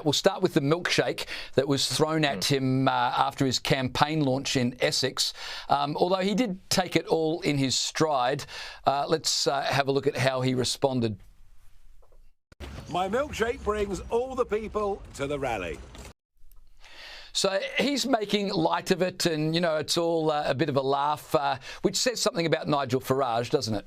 We'll start with the milkshake that was thrown at him after his campaign launch in Essex. Although he did take it all in his stride, let's have a look at how he responded. My milkshake brings all the people to the rally. So he's making light of it, and, you know, it's all a bit of a laugh, which says something about Nigel Farage, doesn't it?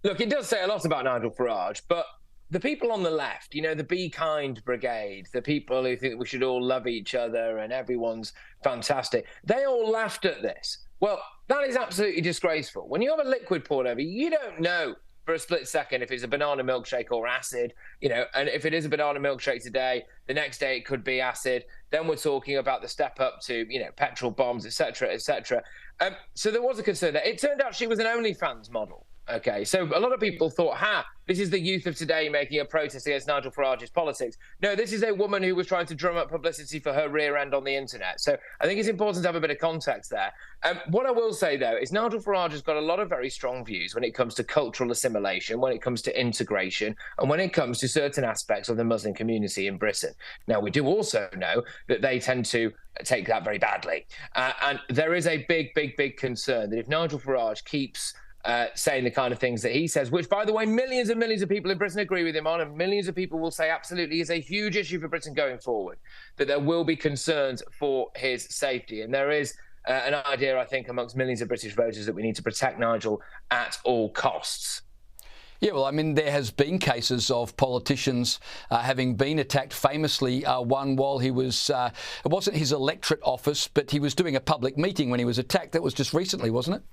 Look, it does say a lot about Nigel Farage, but the people on the left, you know, the Be Kind brigade, the people who think we should all love each other and everyone's fantastic, they all laughed at this. Well, that is absolutely disgraceful. When you have a liquid poured over, you don't know for a split second if it's a banana milkshake or acid, you know, and if it is a banana milkshake today, the next day it could be acid. Then we're talking about the step up to, you know, petrol bombs, etc., etc. So there was a concern there. It turned out she was an OnlyFans model. Okay, so a lot of people thought, this is the youth of today making a protest against Nigel Farage's politics. No, this is a woman who was trying to drum up publicity for her rear end on the internet. So I think it's important to have a bit of context there. What I will say, though, is Nigel Farage has got a lot of very strong views when it comes to cultural assimilation, when it comes to integration, and when it comes to certain aspects of the Muslim community in Britain. Now, we do also know that they tend to take that very badly. And there is a big concern that if Nigel Farage keeps saying the kind of things that he says, which, by the way, millions and millions of people in Britain agree with him on, and millions of people will say absolutely is a huge issue for Britain going forward, that there will be concerns for his safety. And there is an idea, I think, amongst millions of British voters that we need to protect Nigel at all costs. Yeah, well, I mean, there has been cases of politicians having been attacked. Famously, one while he was, it wasn't his electorate office, but he was doing a public meeting when he was attacked. That was just recently, wasn't it?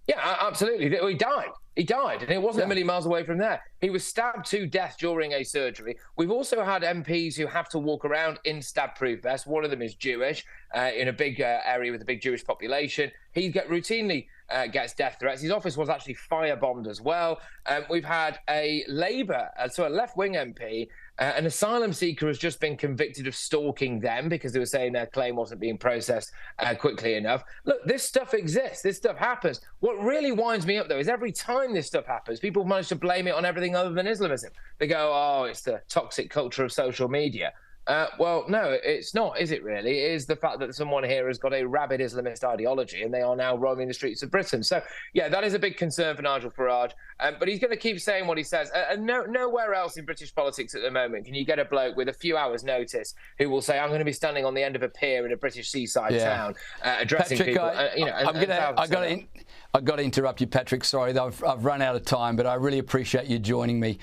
Yeah, absolutely. He died. He died, and it wasn't a million miles away from there. He was stabbed to death during a surgery. We've also had MPs who have to walk around in stab-proof vests. One of them is Jewish, in a big area with a big Jewish population. He routinely gets death threats. His office was actually firebombed as well. We've had a Labour, so a left-wing MP, an asylum seeker has just been convicted of stalking them because they were saying their claim wasn't being processed quickly enough. Look, this stuff exists. This stuff happens. What really winds me up, though, is every time this stuff happens, people manage to blame it on everything other than Islamism. They go, oh, it's the toxic culture of social media. Well, no, it's not, is it really? It is the fact that someone here has got a rabid Islamist ideology and they are now roaming the streets of Britain. So, yeah, that is a big concern for Nigel Farage. But he's going to keep saying what he says. And nowhere else in British politics at the moment can you get a bloke with a few hours' notice who will say, I'm going to be standing on the end of a pier in a British seaside town addressing Patrick, people. I've got to interrupt you, Patrick. Sorry, I've run out of time, but I really appreciate you joining me.